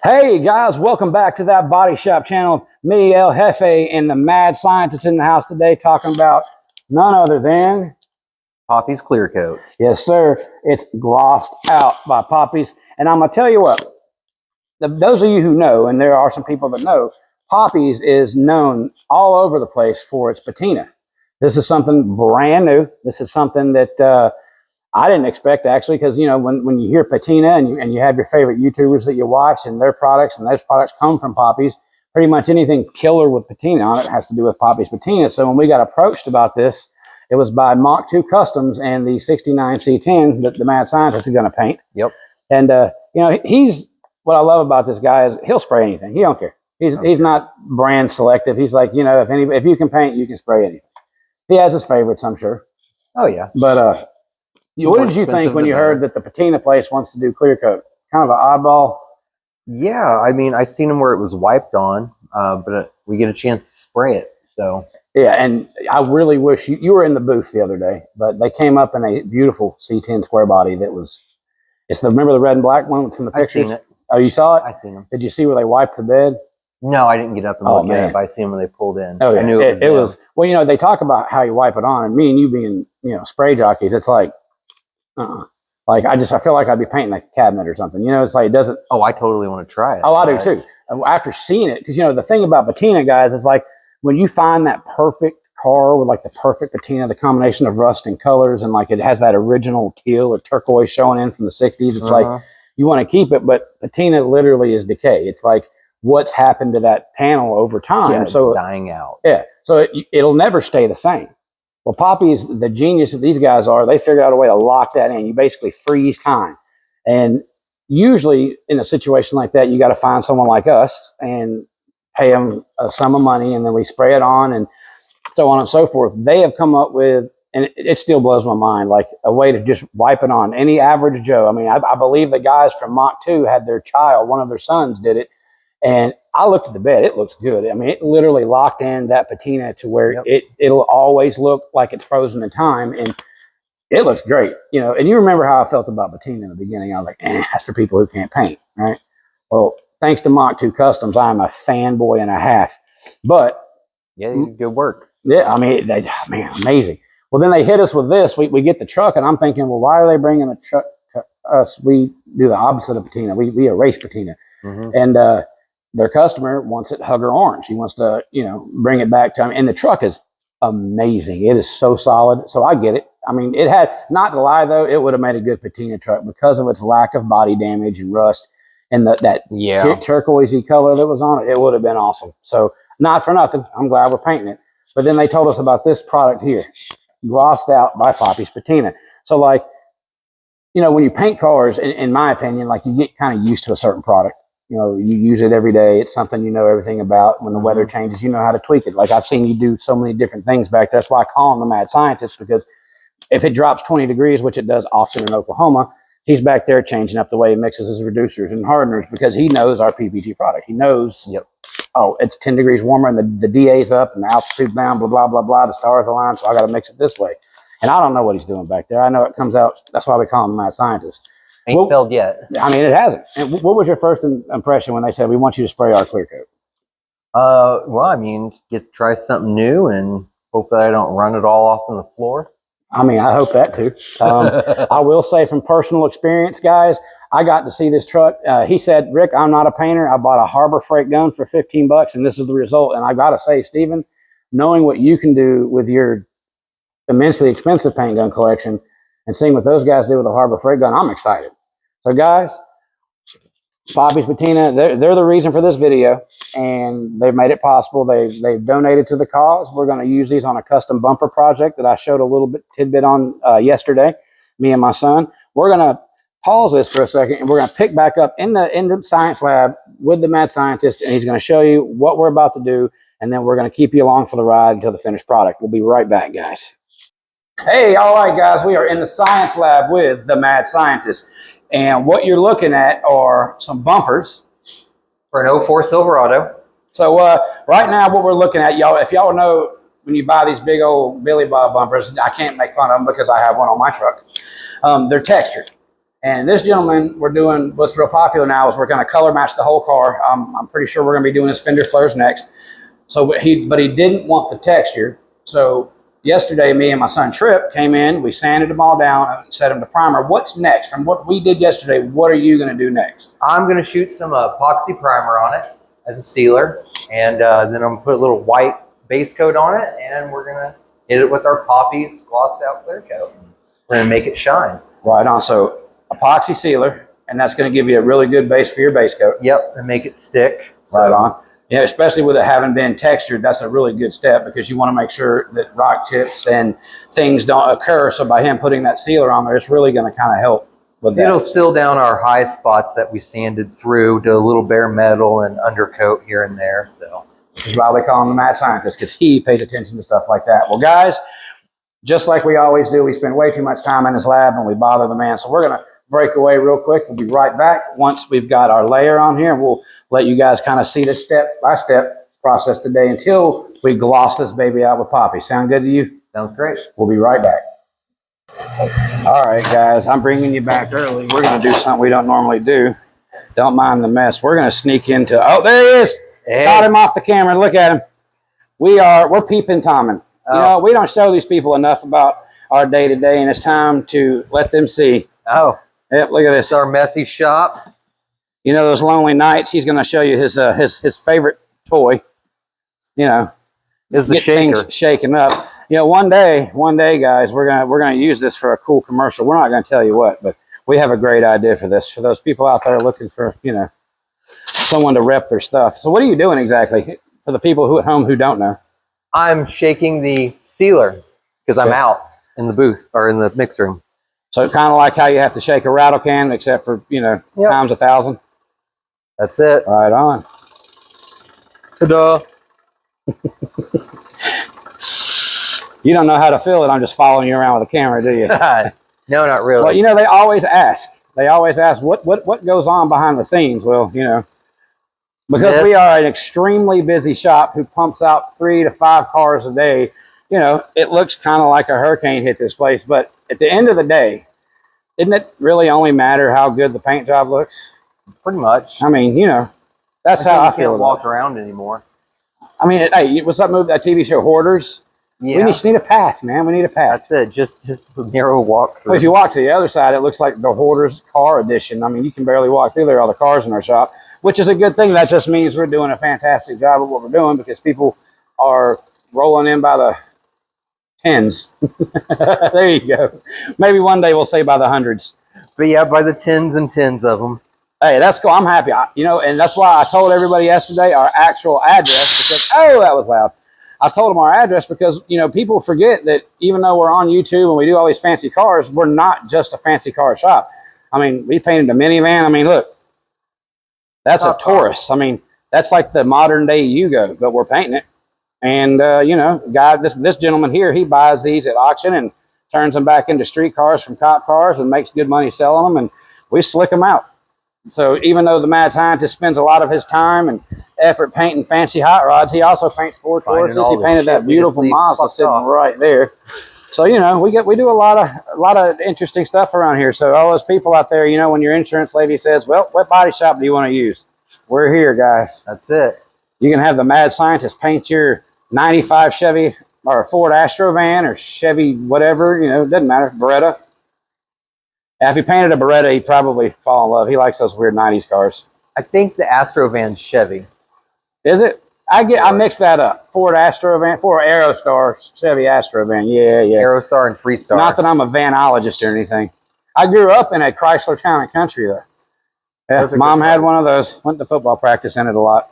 Hey guys, welcome back to that body shop channel. Me, El Jefe, and the mad scientist in the house today talking about none other than Poppy's Clear Coat. yes, sir. It's glossed out by Poppy's. And I'm going to tell you what, those of you who know, and there are some people that know, Poppy's is known all over the place for its patina. This is something brand new. This is something that I didn't expect, actually, because, you know, when you hear patina and you have your favorite YouTubers that you watch and their products, and those products come from Poppy's, pretty much anything killer with patina on it has to do with Poppy's patina. So when we got approached about this, it was by Mach 2 Customs and the 69 C10 that the mad scientist is going to paint. Yep. And, you know, what I love about this guy is he'll spray anything. He don't care. He's not brand selective. He's like, you know, if you can paint, you can spray anything. He has his favorites, I'm sure. Oh, yeah. But, what did you think when you heard that the patina place wants to do clear coat? Kind of an oddball. Yeah, I mean, I seen them where it was wiped on, but we get a chance to spray it. So yeah, and I really wish you were in the booth the other day, but they came up in a beautiful C10 square body that was. Remember the red and black one from the pictures? I seen it. Oh, you saw it? I seen them. Did you see where they wiped the bed? No, I didn't get up and look at it, but I seen them when they pulled in. Oh, yeah. I knew it was. Well, you know, they talk about how you wipe it on, and me and you being, you know, spray jockeys, it's like. Like I feel like I'd be painting a cabinet or something. You know, it's like it doesn't. Oh, I totally want to try it. Oh, I do too. After seeing it, because you know the thing about patina, guys, is like when you find that perfect car with like the perfect patina, the combination of rust and colors, and like it has that original teal or turquoise showing in from the '60s. It's like you want to keep it, but patina literally is decay. It's like what's happened to that panel over time. Yeah, so dying out. Yeah, so it'll never stay the same. Well, Poppy's, the genius that these guys are, they figured out a way to lock that in. You basically freeze time. And usually in a situation like that, you got to find someone like us and pay them a sum of money, and then we spray it on and so on and so forth. They have come up with, and it still blows my mind, like a way to just wipe it on any average Joe. I mean, I believe the guys from Mach 2 had their child, one of their sons did it. And I looked at the bed. It looks good. I mean, it literally locked in that patina to where it'll always look like it's frozen in time. And it looks great. You know, and you remember how I felt about patina in the beginning. I was like, that's for people who can't paint, right? Well, thanks to Mach 2 Customs, I'm a fanboy and a half. But yeah, good work. Yeah, I mean, man, amazing. Well, then they hit us with this. We get the truck, and I'm thinking, well, why are they bringing the truck to us? We do the opposite of patina. We erase patina. And their customer wants it hugger orange. He wants to, you know, bring it back to him. And the truck is amazing. It is so solid. So I get it. I mean, it had, not to lie though, it would have made a good patina truck because of its lack of body damage and rust and that turquoisey color that was on it. It would have been awesome. So not for nothing, I'm glad we're painting it. But then they told us about this product here, glossed out by Poppy's patina. So like, you know, when you paint cars, in my opinion, like you get kind of used to a certain product. You know, you use it every day. It's something you know everything about. When the weather changes, you know how to tweak it. Like I've seen you do so many different things back there. That's why I call him the mad scientist, because if it drops 20 degrees, which it does often in Oklahoma, he's back there changing up the way he mixes his reducers and hardeners because he knows our PPG product. He knows, oh, it's 10 degrees warmer and the DA's up and the altitude's down, blah, blah, blah, blah. The stars align, so I got to mix it this way. And I don't know what he's doing back there. I know it comes out. That's why we call him the mad scientist. Ain't failed yet. I mean, it hasn't. And what was your first impression when they said, we want you to spray our clear coat? Well, I mean, try something new and hope that I don't run it all off on the floor. I mean, I hope that too. I will say from personal experience, guys, I got to see this truck. He said, Rick, I'm not a painter. I bought a Harbor Freight gun for $15 and this is the result. And I got to say, Stephen, knowing what you can do with your immensely expensive paint gun collection and seeing what those guys do with a Harbor Freight gun, I'm excited. So guys, Poppy's Patina, they're the reason for this video, and they've made it possible. They've donated to the cause. We're going to use these on a custom bumper project that I showed a little tidbit on yesterday, me and my son. We're going to pause this for a second, and we're going to pick back up in the science lab with the mad scientist, and he's going to show you what we're about to do, and then we're going to keep you along for the ride until the finished product. We'll be right back, guys. Hey, all right, guys, we are in the science lab with the mad scientist. And what you're looking at are some bumpers for an 04 Silverado. So right now what we're looking at, y'all, if y'all know when you buy these big old Billy Bob bumpers, I can't make fun of them because I have one on my truck. They're textured. And this gentleman, we're doing what's real popular now is we're going to color match the whole car. I'm pretty sure we're going to be doing his fender flares next. So but he didn't want the texture. So yesterday, me and my son Trip came in. We sanded them all down and set them to primer. What's next? From what we did yesterday, what are you going to do next? I'm going to shoot some epoxy primer on it as a sealer, and then I'm going to put a little white base coat on it, and we're going to hit it with our Poppy's gloss out clear coat. We're going to make it shine. Right on. So epoxy sealer, and that's going to give you a really good base for your base coat. Yep, and make it stick. Right on. Yeah, especially with it having been textured, that's a really good step because you want to make sure that rock chips and things don't occur. So by him putting that sealer on there, it's really going to kind of help with that. It'll seal down our high spots that we sanded through to a little bare metal and undercoat here and there. So this is why we call him the mad scientist, because he pays attention to stuff like that. Well, guys, just like we always do, we spend way too much time in his lab and we bother the man. So we're going to break away real quick. We'll be right back once we've got our layer on here. We'll let you guys kind of see the step-by-step process today until we gloss this baby out with Poppy. Sound good to you? sounds great. We'll be right back. All right, guys, I'm bringing you back early. We're going to do something we don't normally do. Don't mind the mess. We're going to sneak into, oh, there he is. Hey. Got him off the camera. Look at him. We're peeping Toming. You know, we don't show these people enough about our day-to-day, and it's time to let them see. Oh. Yep, look at this. It's our messy shop. You know, those lonely nights, he's going to show you his favorite toy. You know, Is the shaker. things shaken up. You know, one day, guys, we're gonna use this for a cool commercial. We're not going to tell you what, but we have a great idea for this. For those people out there looking for, you know, someone to rep their stuff. So what are you doing exactly for the people who at home who don't know? I'm shaking the sealer because I'm out in the booth or in the mix room. So it's kind of like how you have to shake a rattle can, except for, you know, times 1,000. That's it. Right on. Ta-da. You don't know how to feel it. I'm just following you around with a camera, do you? No, not really. Well, you know, they always ask. They always ask what goes on behind the scenes. Well, you know, because we are an extremely busy shop who pumps out 3 to 5 cars a day. You know, it looks kind of like a hurricane hit this place. But at the end of the day, didn't it really only matter how good the paint job looks? Pretty much. I mean, you know, that's how I feel. Can't walk around anymore. I mean, hey, what's that movie, that TV show, Hoarders? Yeah. We just need a path, man. We need a path. That's it. Just a narrow walk through. Well, if you walk to the other side, it looks like the Hoarders car edition. I mean, you can barely walk through there, all the cars in our shop, which is a good thing. That just means we're doing a fantastic job of what we're doing because people are rolling in by the tens. There you go. Maybe one day we'll say by the hundreds. But yeah, by the tens and tens of them. Hey, that's cool. I'm happy. You know, and that's why I told everybody yesterday our actual address because, oh, that was loud. I told them our address because, you know, people forget that even though we're on YouTube and we do all these fancy cars, we're not just a fancy car shop. I mean, we painted a minivan. I mean, look, that's a Taurus. I mean, that's like the modern day Yugo, but we're painting it. And, you know, this gentleman here, he buys these at auction and turns them back into street cars from cop cars and makes good money selling them. And we slick them out. So even though the mad scientist spends a lot of his time and effort painting fancy hot rods, he also paints Ford Tauruses. He painted that beautiful Mazda sitting right there. So, you know, we do a lot of interesting stuff around here. So all those people out there, you know, when your insurance lady says, well, what body shop do you want to use? We're here, guys. That's it. You can have the mad scientist paint your 95 Chevy or Ford Astro van or Chevy whatever, you know, it doesn't matter, Beretta. If he painted a Beretta, he'd probably fall in love. He likes those weird 90s cars. I think the Astro van's Chevy. Is it? I mixed that up. Ford Astro van, Ford Aerostar, Chevy Astro van. Yeah. Aerostar and Freestar. Not that I'm a vanologist or anything. I grew up in a Chrysler Town and Country, though. Yeah, Mom had one of those. Went to football practice in it a lot.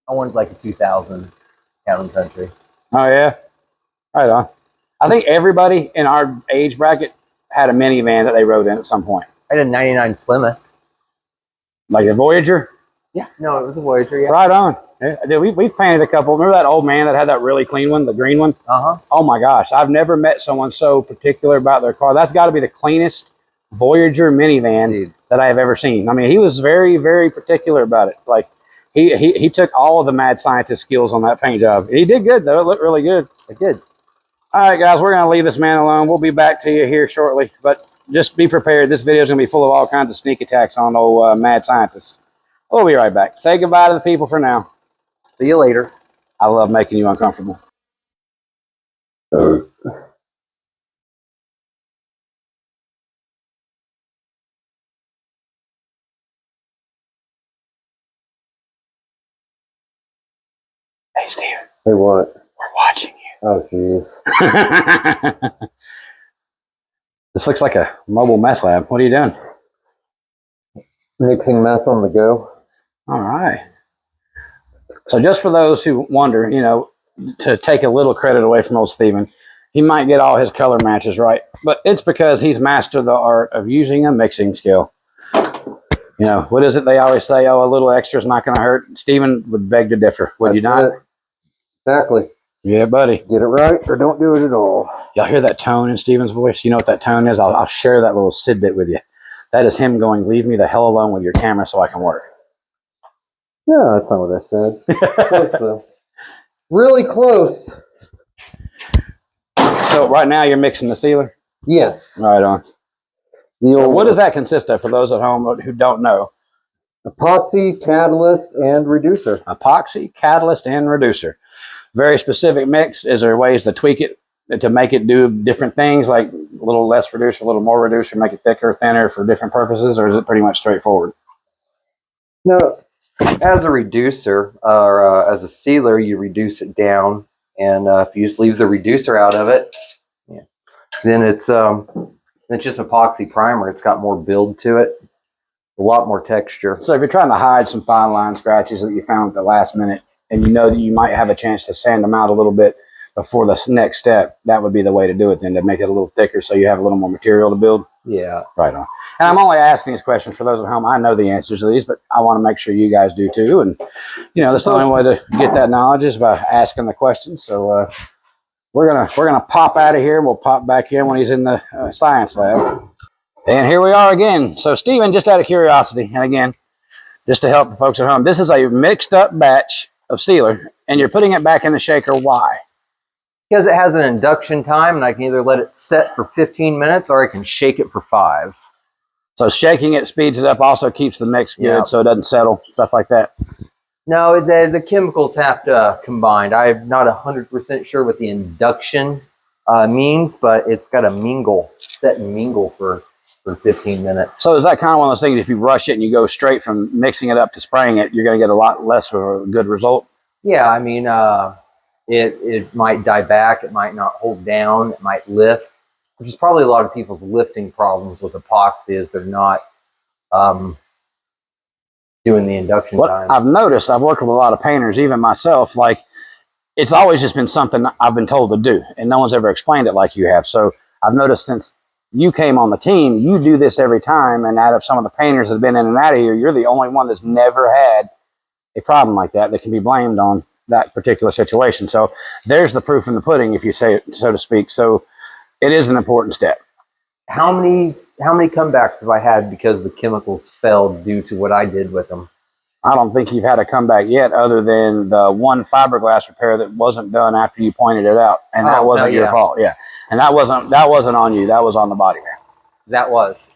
I wanted like a 2000 Town and Country. Oh, yeah? Right on. I think everybody in our age bracket had a minivan that they rode in at some point. I had a 99 Plymouth. Like a Voyager? Yeah. No, it was a Voyager, yeah. Right on. Yeah, we've painted a couple. Remember that old man that had that really clean one, the green one? Uh-huh. Oh, my gosh. I've never met someone so particular about their car. That's got to be the cleanest Voyager minivan that I have ever seen. I mean, he was very, very particular about it. Like, he took all of the mad scientist skills on that paint job. He did good, though. It looked really good. It did. All right, guys, we're going to leave this man alone. We'll be back to you here shortly. But just be prepared. This video is going to be full of all kinds of sneak attacks on old mad scientists. We'll be right back. Say goodbye to the people for now. See you later. I love making you uncomfortable. Hey, Steve. Hey, what? We're watching you. Oh, jeez. This looks like a mobile meth lab. What are you doing? Mixing meth on the go. All right. So just for those who wonder, you know, to take a little credit away from old Steven, he might get all his color matches right, but it's because he's mastered the art of using a mixing skill. You know, what is it they always say? Oh, a little extra is not going to hurt. Steven would beg to differ. Would you not? Exactly. Yeah, buddy. Get it right or don't do it at all. Y'all hear that tone in Steven's voice? You know what that tone is? I'll share that little tidbit with you. That is him going, leave me the hell alone with your camera so I can work. Yeah, that's not what I said. Close, though. Really close. So right now you're mixing the sealer? Yes. Right on. The So old what does that consist of for those at home who don't know? epoxy, catalyst, and reducer. Epoxy, catalyst, and reducer. Very specific mix. Is there ways to tweak it to make it do different things, like a little less reducer, a little more reducer, make it thicker, thinner for different purposes, or is it pretty much straightforward? No, As a reducer or as a sealer, you reduce it down, and if you just leave the reducer out of it, then it's just epoxy primer. It's got more build to it, a lot more texture. So if you're trying to hide some fine line scratches that you found at the last minute, and you know that you might have a chance to sand them out a little bit before the next step, that would be the way to do it then, to make it a little thicker so you have a little more material to build. Yeah. Right on. And I'm only asking these questions for those at home. I know the answers to these, but I want to make sure you guys do too. And, you know, that's the only way to get that knowledge is by asking the questions. So we're gonna pop out of here. We'll pop back in when he's in the science lab. And here we are again. So, Steven, just out of curiosity, and again, just to help the folks at home, this is a mixed up batch of sealer, and you're putting it back in the shaker. Why? Because it has an induction time, and I can either let it set for 15 minutes or I can shake it for 5. So shaking it speeds it up, also keeps the mix good, Yep. so it doesn't settle, stuff like that. No, the chemicals have to combine. I'm not 100% sure what the induction means, but it's got to mingle, set and mingle for 15 minutes. So is that kind of one of those things, if you rush it and you go straight from mixing it up to spraying it, you're going to get a lot less of a good result? Yeah, I mean, it might die back, it might not hold down, it might lift, which is probably a lot of people's lifting problems with epoxy is they're not doing the induction What time. I've noticed, I've worked with a lot of painters, even myself, like it's always just been something I've been told to do, and no one's ever explained it like you have. So I've noticed since you came on the team, you do this every time, and out of some of the painters that have been in and out of here, you're the only one that's never had a problem like that can be blamed on that particular situation. So there's the proof in the pudding, if you say it, so to speak. So it is an important step. How many comebacks have I had because the chemicals failed due to what I did with them? I don't think you've had a comeback yet, other than the one fiberglass repair that wasn't done after you pointed it out, and that wasn't your fault. Yeah, and that wasn't on you. That was on the body man. That was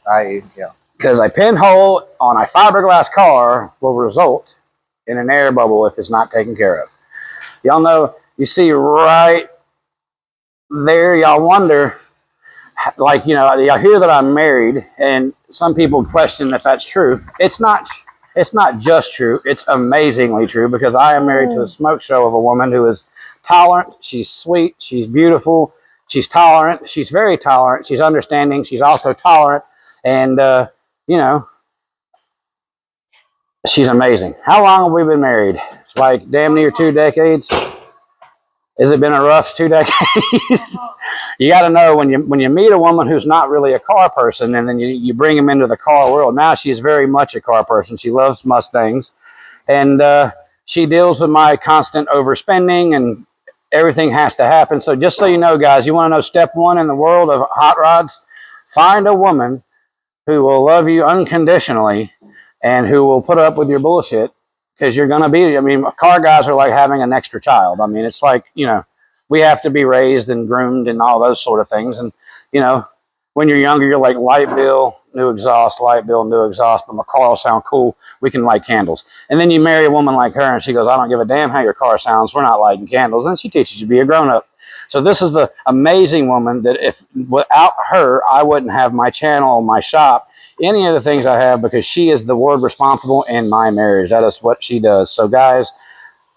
Because a pinhole on a fiberglass car will result in an air bubble if it's not taken care of. Y'all know, you see right there, y'all wonder, like, you know, y'all hear that I'm married, and some people question if that's true. It's not just true, it's amazingly true, because I am married to a smoke show of a woman who is tolerant, she's sweet, she's beautiful, she's tolerant, she's very tolerant, she's understanding, she's also tolerant, and, you know, she's amazing. How long have we been married? Like damn near 2 decades. Has it been a rough 2 decades? You got to know when you meet a woman who's not really a car person, and then you bring them into the car world. Now she's very much a car person. She loves Mustangs, and she deals with my constant overspending, and everything has to happen. So just so you know, guys, you want to know step one in the world of hot rods? Find a woman who will love you unconditionally and who will put up with your bullshit, because you're going to be, I mean, car guys are like having an extra child. I mean, it's like, you know, we have to be raised and groomed and all those sort of things. And, you know, when you're younger, you're like light bill, new exhaust, light bill, new exhaust, but my car will sound cool. We can light candles. And then you marry a woman like her and she goes, I don't give a damn how your car sounds. We're not lighting candles. And she teaches you to be a grown up. So this is the amazing woman that if without her, I wouldn't have my channel, my shop, any of the things I have, because she is the word responsible in my marriage. That is what she does. So guys,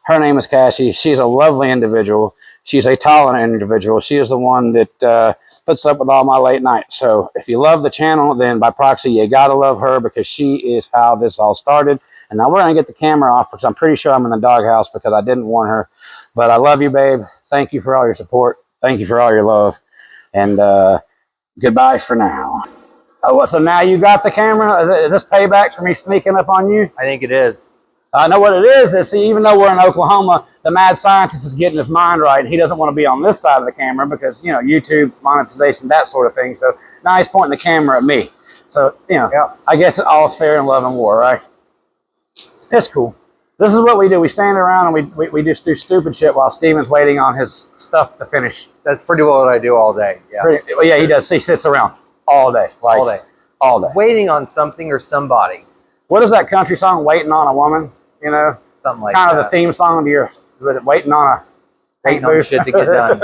her name is Cassie. She's a lovely individual. She's a tolerant individual. She is the one that puts up with all my late nights. So if you love the channel, then by proxy, you got to love her, because she is how this all started. And now we're going to get the camera off because I'm pretty sure I'm in the doghouse because I didn't warn her. But I love you, babe. Thank you for all your support. Thank you for all your love. And goodbye for now. Oh, so now you got the camera? Is this payback for me sneaking up on you? I think it is. I know what it is. See, even though we're in Oklahoma, the mad scientist is getting his mind right. He doesn't want to be on this side of the camera because, you know, YouTube, monetization, that sort of thing. So now he's pointing the camera at me. So, you know, Yeah. I guess it all's fair in love and war, right? It's cool. This is what we do. We stand around and we just do stupid shit while Steven's waiting on his stuff to finish. That's pretty well what I do all day. Yeah. Well, yeah, he does. He sits around all day. Like, All day. All day. Waiting on something or somebody. What is that country song, Waiting on a Woman? You know? Something like kind that. of the theme song to your waiting on a Waiting on shit to get done.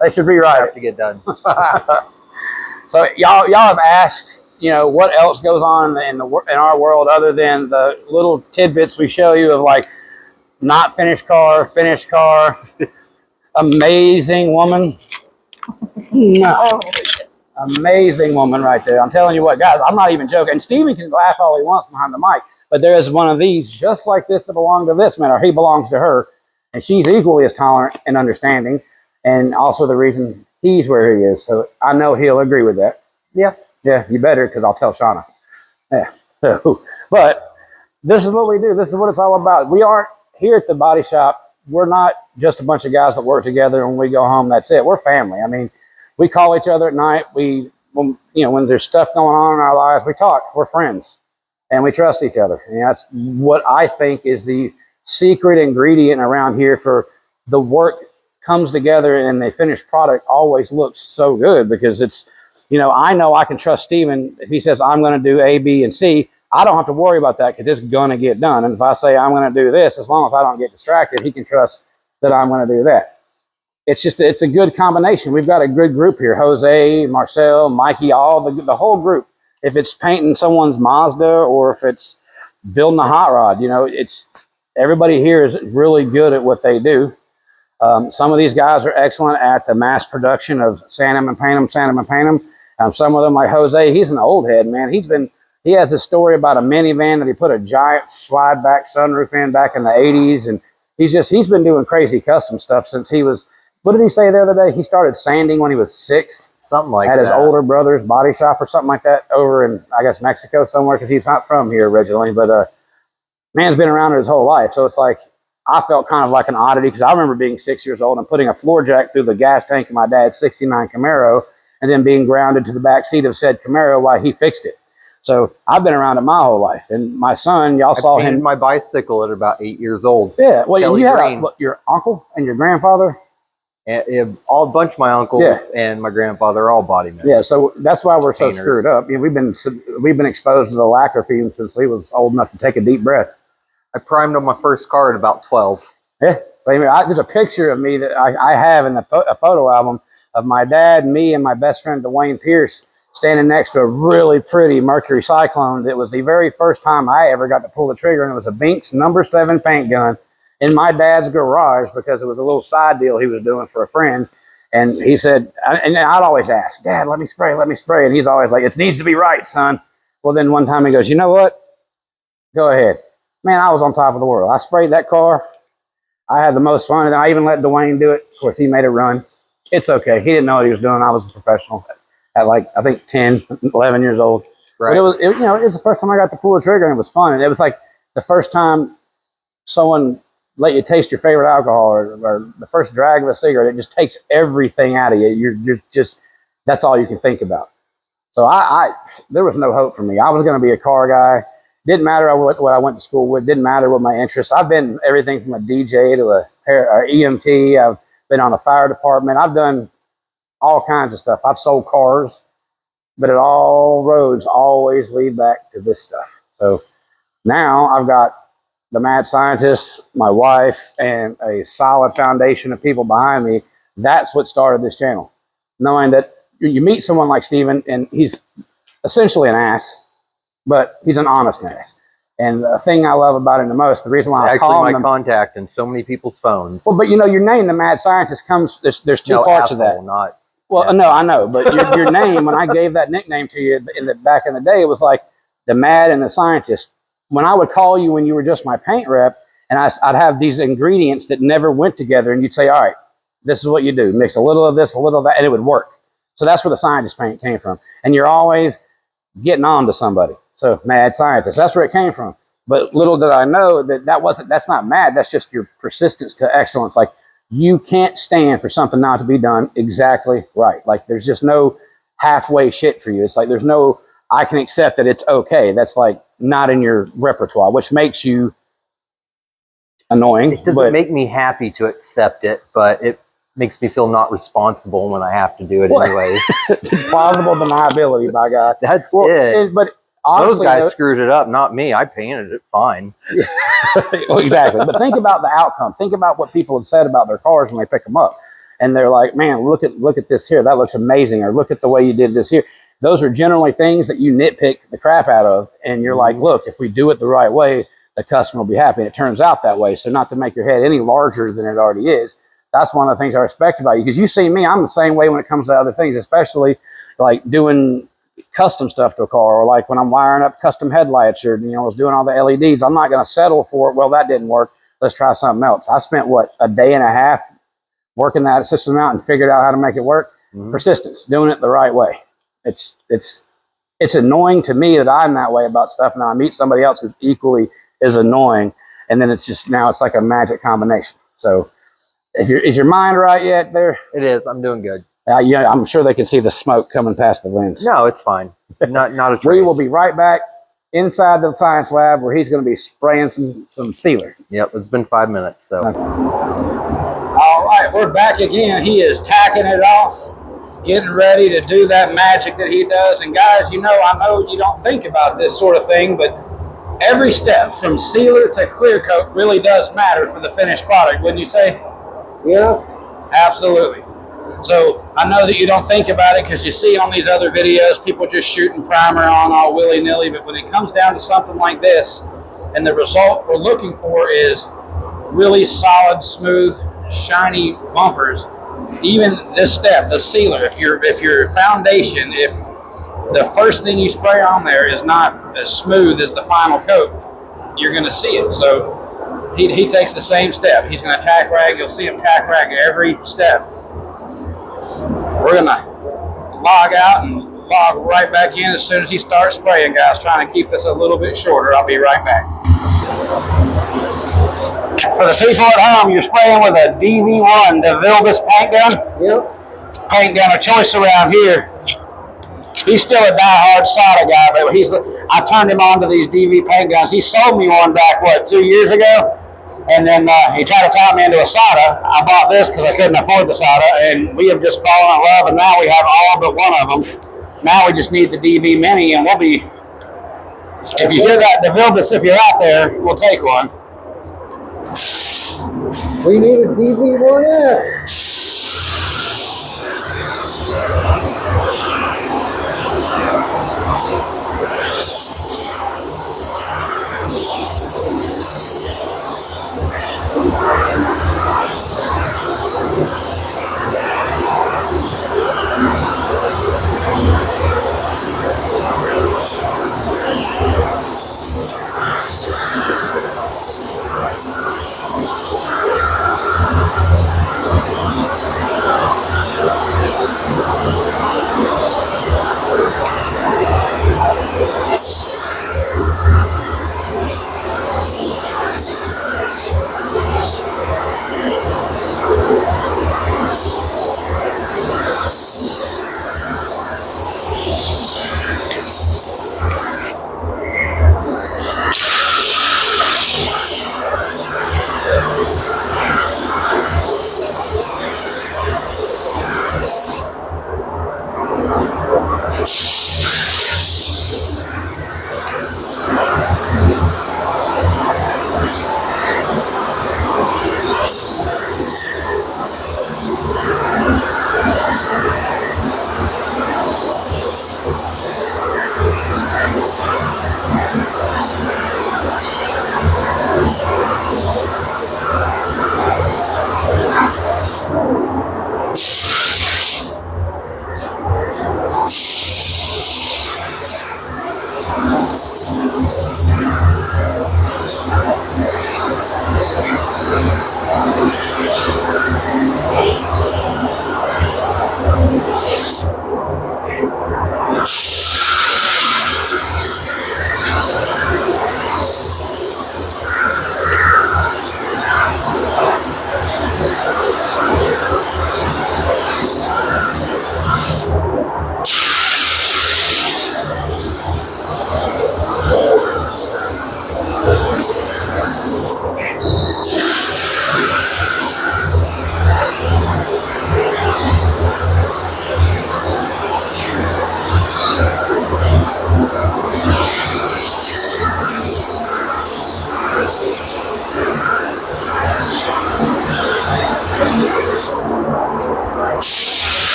They should rewrite Have it. to get done. So y'all have asked, you know, what else goes on in our world other than the little tidbits we show you of like not finished car, finished car, amazing woman. No. Amazing woman right there. I'm telling you what, guys, I'm not even joking. And Steven can laugh all he wants behind the mic, but there is one of these just like this that belongs to this man, or he belongs to her. And she's equally as tolerant and understanding, and also the reason he's where he is. So I know he'll agree with that. Yeah. Yeah, you better, because I'll tell Shauna. Yeah. So, but this is what we do. This is what it's all about. We aren't here at the body shop. We're not just a bunch of guys that work together and when we go home, that's it. We're family. I mean, we call each other at night. When there's stuff going on in our lives, we talk. We're friends, and we trust each other. And that's what I think is the secret ingredient around here for the work comes together and the finished product always looks so good, because it's, you know I can trust Steven. If he says I'm going to do A, B, and C, I don't have to worry about that because it's going to get done. And if I say I'm going to do this, as long as I don't get distracted, he can trust that I'm going to do that. It's a good combination. We've got a good group here. Jose, Marcel, Mikey, all the whole group. If it's painting someone's Mazda or if it's building a hot rod, it's everybody here is really good at what they do. Some of these guys are excellent at the mass production of sand them and paint them, sand them and paint them. Some of them, like Jose, he's an old head, man. He has a story about a minivan that he put a giant slide back sunroof in back in the 80s. And he's been doing crazy custom stuff since he was, what did he say the other day? He started sanding when he was 6. Something like at that. His older brother's body shop or something like that over in, I guess, Mexico somewhere, because he's not from here originally. But man's been around his whole life. So it's like, I felt kind of like an oddity, because I remember being 6 years old and putting a floor jack through the gas tank of my dad's 69 Camaro and then being grounded to the back seat of said Camaro while he fixed it. So I've been around it my whole life. And my son, y'all saw him. My bicycle at about 8 years old. Yeah. Well, Kelly you had Green. your uncle and your grandfather? And a bunch of my uncles and my grandfather are all body men. Yeah, so that's why we're so Painters. screwed up. We've been exposed to the lacquer fumes since he was old enough to take a deep breath. I primed on my first car at about 12. Yeah, there's a picture of me that I have in a photo album of my dad, me, and my best friend Dwayne Pierce standing next to a really pretty Mercury Cyclone. That was the very first time I ever got to pull the trigger, and it was a Binks number 7 paint gun in my dad's garage, because it was a little side deal he was doing for a friend. And he said, and I'd always ask, Dad, let me spray. And he's always like, it needs to be right, son. Well, then one time he goes, you know what? Go ahead. Man, I was on top of the world. I sprayed that car. I had the most fun. And I even let Dwayne do it. Of course, he made it run. It's okay. He didn't know what he was doing. I was a professional at I think 10, 11 years old. Right. But it was the first time I got to pull the trigger, and it was fun. And it was like the first time someone let you taste your favorite alcohol, or the first drag of a cigarette. It just takes everything out of you. You're just, that's all you can think about. So there was no hope for me. I was going to be a car guy. Didn't matter what I went to school with. Didn't matter what my interests. I've been everything from a DJ to a EMT. I've been on the fire department. I've done all kinds of stuff. I've sold cars. but all roads always lead back to this stuff. So now I've got the mad scientists, my wife, and a solid foundation of people behind me. That's what started this channel. Knowing that you meet someone like Steven, and he's essentially an ass, but he's an honest ass. And the thing I love about him the most, the reason why It's I actually call my him, contact in so many people's phones. well, but you know, your name, the mad scientist, comes. There's two No, parts asshole, of that. not. Well, Yeah. no, I know, but your name, when I gave that nickname to you in the back in the day, it was like the mad and the scientist. When I would call you when you were just my paint rep, and I'd have these ingredients that never went together, and you'd say, all right, this is what you do. Mix a little of this, a little of that, and it would work. So that's where the scientist paint came from. And you're always getting on to somebody. So mad scientist, that's where it came from. But little did I know that's not mad. That's just your persistence to excellence. Like, you can't stand for something not to be done exactly right. Like, there's just no halfway shit for you. It's like, there's no, I can accept that it's okay. That's like not in your repertoire, which makes you annoying. It doesn't make me happy to accept it, but it makes me feel not responsible when I have to do it anyways. Plausible deniability, by God. That's it. But Those honestly, guys screwed it up, not me. I painted it fine. well, exactly. But think about the outcome. Think about what people have said about their cars when they pick them up, and they're like, "Man, look at this here. That looks amazing." Or look at the way you did this here. Those are generally things that you nitpick the crap out of, and you're like, "Look, if we do it the right way, the customer will be happy." And it turns out that way. So, not to make your head any larger than it already is. That's one of the things I respect about you, because you see me, I'm the same way when it comes to other things, especially like doing custom stuff to a car, or like when I'm wiring up custom headlights, or I was doing all the LEDs. I'm not going to settle for it. Well, that didn't work. Let's try something else. I spent a day and a half working that system out and figured out how to make it work. Persistence, doing it the right way. It's annoying to me that I'm that way about stuff. Now I meet somebody else who's equally as annoying, and then it's like a magic combination. So is your mind right yet there? It is. I'm doing good. Yeah, I'm sure they can see the smoke coming past the lens. No, it's fine. Not a trace. We will be right back inside the science lab where he's going to be spraying some sealer. Yep, it's been 5 minutes. So. All right, we're back again. He is tacking it off, getting ready to do that magic that he does. And guys, I know you don't think about this sort of thing, but every step from sealer to clear coat really does matter for the finished product, wouldn't you say? Yeah. Absolutely. So I know that you don't think about it because you see on these other videos people just shooting primer on all willy-nilly, but when it comes down to something like this, and the result we're looking for is really solid, smooth, shiny bumpers, even this step, the sealer, if your foundation, if the first thing you spray on there is not as smooth as the final coat, you're going to see it. So he takes the same step. He's going to tack rag. You'll see him tack rag every step. We're going to log out and log right back in as soon as he starts spraying, guys. Trying to keep this a little bit shorter. I'll be right back. For the people at home, you're spraying with a DV1, the Vilbus paint gun. Yep. Paint gun of choice around here. He's still a die-hard Sada guy, but I turned him on to these DV paint guns. He sold me one back, 2 years ago? And then he tried to talk me into a Sada. I bought this because I couldn't afford the Sada, and we have just fallen in love, and now we have all but one of them. Now we just need the DV Mini, and we'll be, if you hear that, the Vilbus, if you're out there, we'll take one. We need a DV1F.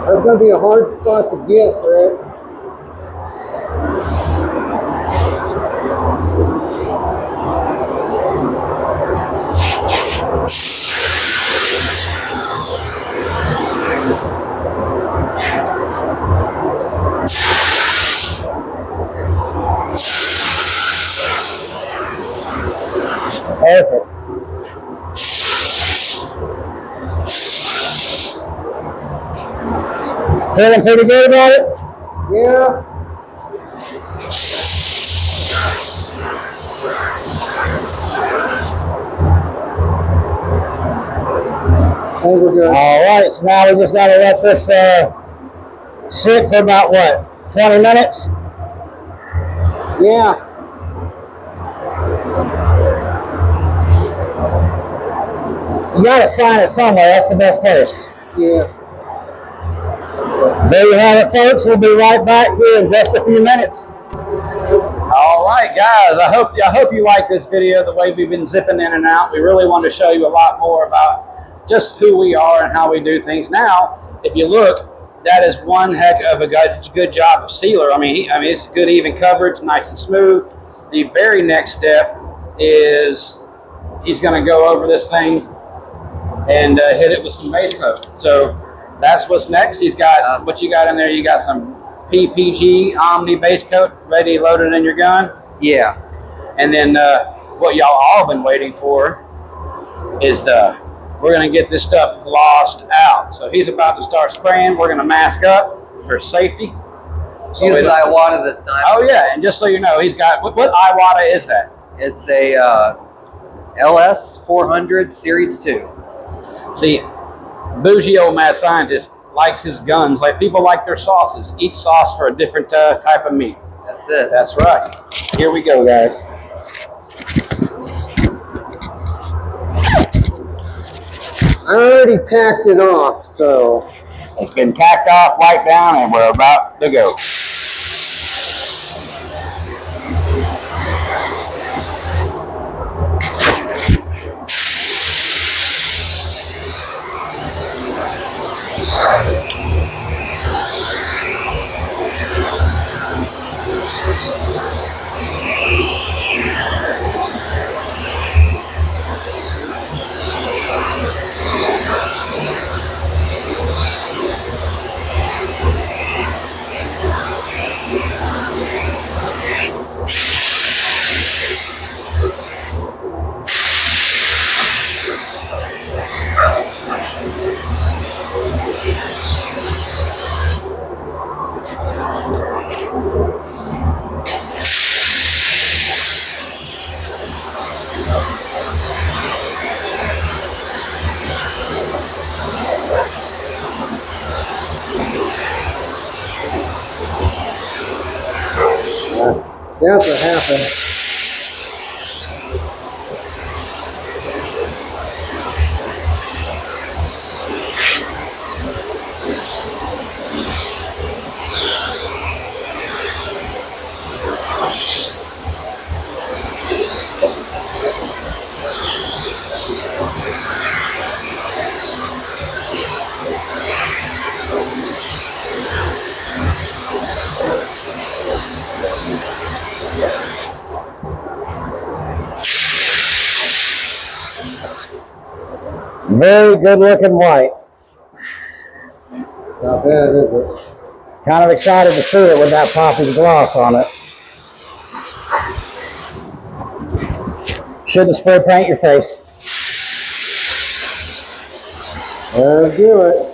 That's going to be a hard spot to get, Rick. Perfect. Feeling pretty good about it? Yeah. I think we're good. All right, so now we just got to let this sit for about what, 20 minutes? Yeah. You got to sign it somewhere. That's the best place. Yeah. There you have it, folks. We'll be right back here in just a few minutes. All right, guys. I hope you like this video. The way we've been zipping in and out. We really wanted to show you a lot more about just who we are and how we do things. Now, if you look, that is one heck of a good job of sealer. I mean, it's good even coverage, nice and smooth. The very next step is he's going to go over this thing and hit it with some base coat. So that's what's next. He's got what you got in there. You got some PPG Omni base coat ready loaded in your gun. Yeah. And then what y'all all been waiting for is we're going to get this stuff glossed out. So he's about to start spraying. We're going to mask up for safety. So using Iwata this time. Oh yeah, and just so you know, he's got what Iwata is that? It's a LS 400 Series 2. See, bougie old mad scientist likes his guns like people like their sauces. Each sauce for a different type of meat. That's it. That's right. Here we go, guys. I already tacked it off, so It's been tacked off, wiped down, and we're about to go. That's what happened. Very good looking white. Not bad, is it? Kind of excited to see it with that poppy gloss on it. Shouldn't spray paint your face. Let's do it.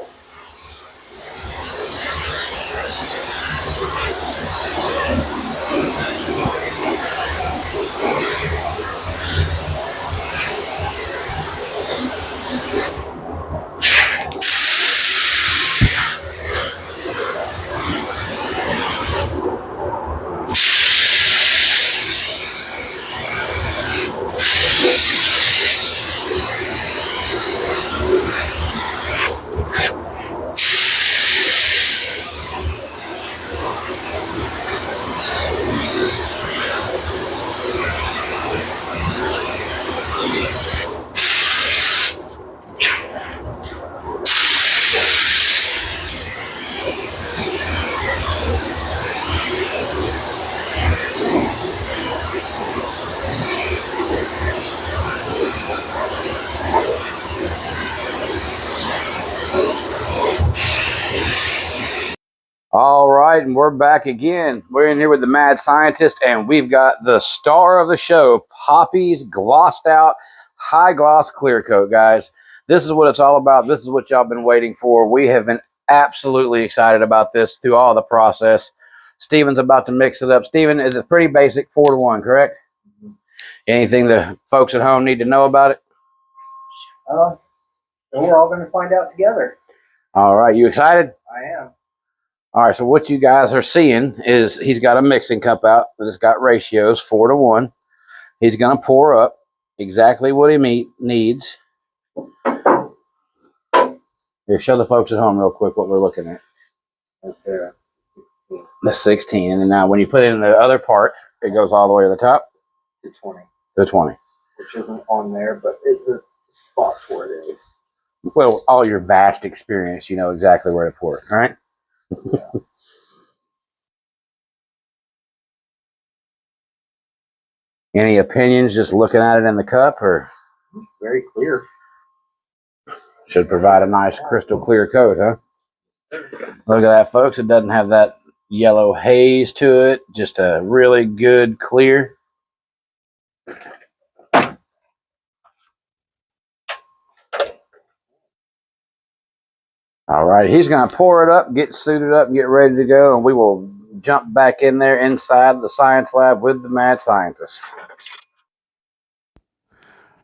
All right, and we're back again. We're in here with the mad scientist, and we've got the star of the show, Poppy's glossed out high gloss clear coat, guys. This is what it's all about. This is what y'all been waiting for. We have been absolutely excited about this through all the process. Steven's about to mix it up. Steven, is it pretty basic 4-to-1, correct? Anything the folks at home need to know about it? And we're all going to find out together. All right, you excited? I am. All right, so what you guys are seeing is he's got a mixing cup out that has got ratios 4-to-1. He's going to pour up exactly what he needs. Here, show the folks at home real quick what we're looking at. Right there. 16. The 16. And then now when you put it in the other part, it goes all the way to the top. To 20. To 20. Which isn't on there, but it's the spot where it is. Well, all your vast experience, you know exactly where to pour it, all right? Yeah. Any opinions just looking at it in the cup, or Very clear. should provide a nice crystal clear coat, huh? Look at that, folks. It doesn't have that yellow haze to it. Just a really good clear. All right, he's going to pour it up, get suited up, get ready to go, and we will jump back in there inside the science lab with the mad scientist.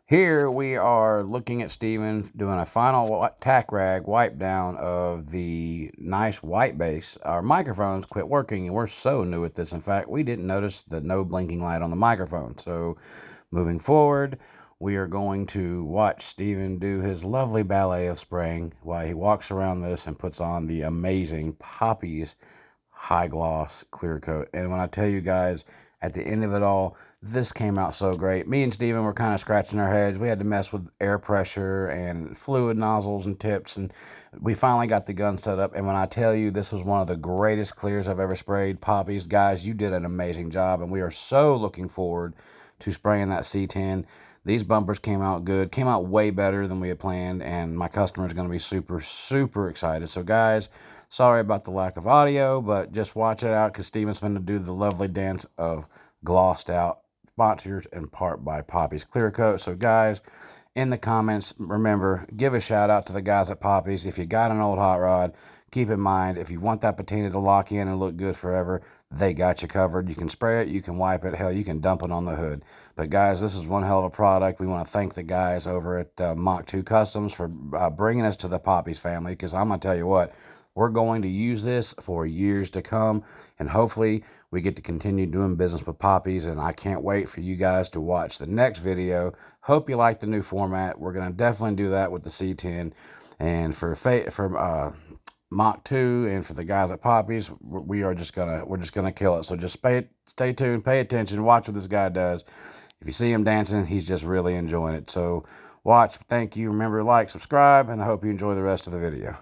Here we are looking at Steven doing a final tack rag wipe down of the nice white base. Our microphones quit working, and we're so new at this. In fact, we didn't notice the no blinking light on the microphone. So moving forward, we are going to watch Steven do his lovely ballet of spraying while he walks around this and puts on the amazing Poppy's high gloss clear coat. And when I tell you guys, at the end of it all, this came out so great. Me and Steven were kind of scratching our heads. We had to mess with air pressure and fluid nozzles and tips, and we finally got the gun set up. And when I tell you, this was one of the greatest clears I've ever sprayed. Poppy's, guys, you did an amazing job, and we are so looking forward to spraying that C10. These bumpers came out good, came out way better than we had planned, and my customer is going to be super, super excited. So, guys, sorry about the lack of audio, but just watch it out because Steven's going to do the lovely dance of glossed out, sponsored in part by Poppy's Clear Coat. So, guys, in the comments, remember, give a shout out to the guys at Poppy's. If you got an old hot rod, keep in mind, if you want that patina to lock in and look good forever, they got you covered. You can spray it, you can wipe it, hell, you can dump it on the hood. But guys, this is one hell of a product. We want to thank the guys over at Mach 2 Customs for bringing us to the Poppy's family, because I'm going to tell you what, We're going to use this for years to come, and hopefully we get to continue doing business with poppies, and I can't wait for you guys to watch the next video. Hope you like the new format. We're going to definitely do that with the C10, and for Mach 2 and for the guys at Poppies, we're just gonna kill it. So just stay tuned, pay attention, watch what this guy does. If you see him dancing, he's just really enjoying it. So watch. Thank you. Remember to like, subscribe, and I hope you enjoy the rest of the video.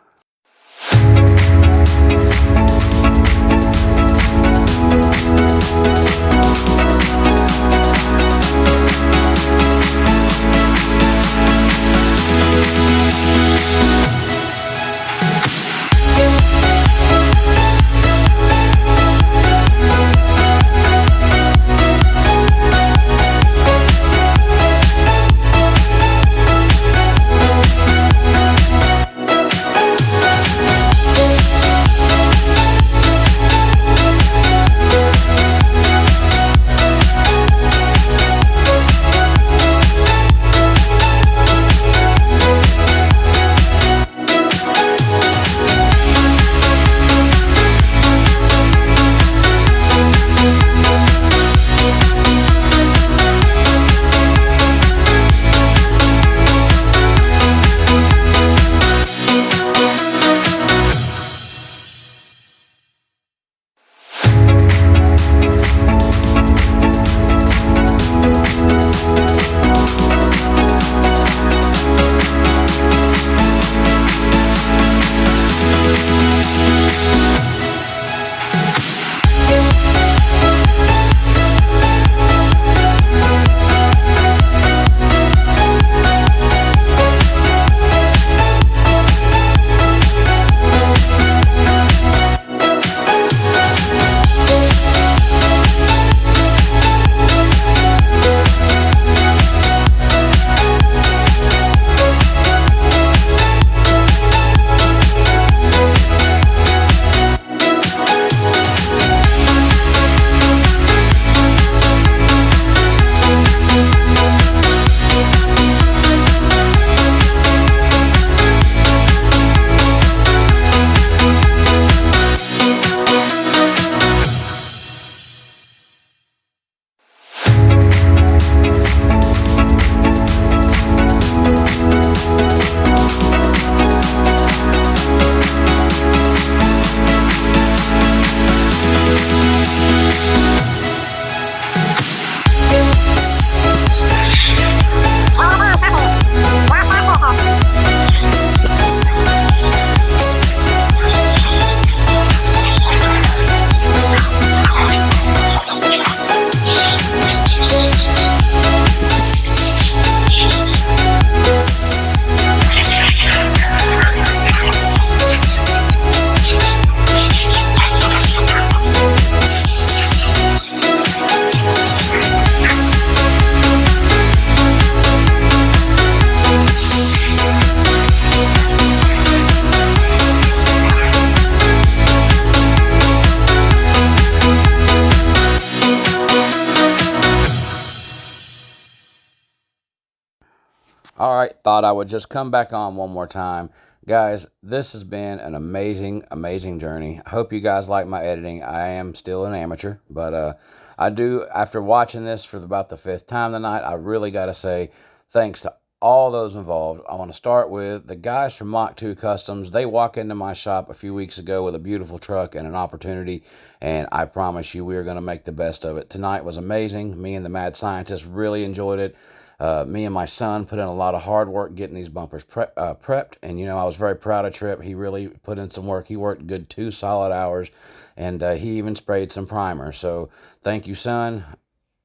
All right, thought I would just come back on one more time. Guys, this has been an amazing journey. I hope you guys like my editing. I am still an amateur, but I do, after watching this for about the 5th time tonight, I really got to say thanks to all those involved. I want to start with the guys from Mach 2 Customs. They walked into my shop a few weeks ago with a beautiful truck and an opportunity, and I promise you we are going to make the best of it. Tonight was amazing. Me and the mad scientist really enjoyed it. Me and my son put in a lot of hard work getting these bumpers prepped, and I was very proud of Trip. He really put in some work. He worked a good 2 solid hours, and he even sprayed some primer. So thank you, son.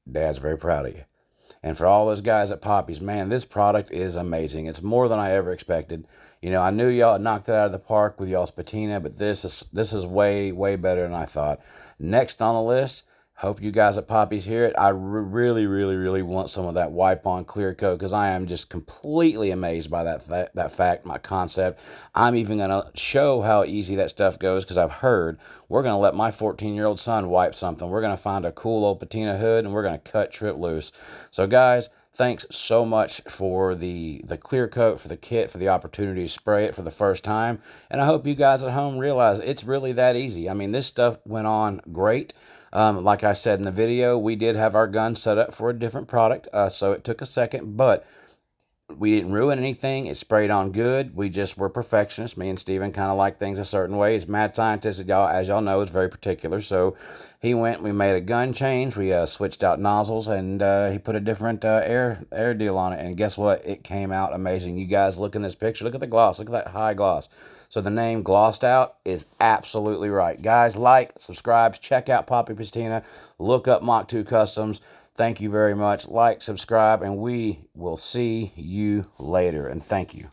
Dad's very proud of you. And for all those guys at Poppies, man, this product is amazing. It's more than I ever expected. I knew y'all had knocked it out of the park with y'all's patina, but this is way better than I thought. Next on the list, hope you guys at Poppies hear it. I really want some of that wipe-on clear coat, because I am just completely amazed by that fact, my concept. I'm even going to show how easy that stuff goes, because I've heard we're going to let my 14-year-old son wipe something. We're going to find a cool old patina hood, and we're going to cut Trip loose. So, guys, thanks so much for the clear coat, for the kit, for the opportunity to spray it for the first time. And I hope you guys at home realize it's really that easy. I mean, this stuff went on great. Like I said in the video, we did have our gun set up for a different product, so it took a second, but we didn't ruin anything. It sprayed on good. We just were perfectionists. Me and Steven kind of like things a certain way. He's mad scientist, as y'all know, is very particular. So he went, we made a gun change. We switched out nozzles, and he put a different air deal on it. And guess what? It came out amazing. You guys look in this picture. Look at the gloss. Look at that high gloss. So the name Glossed Out is absolutely right. Guys, like, subscribe, check out Poppy Patina, look up Mach 2 Customs. Thank you very much. Like, subscribe, and we will see you later. And thank you.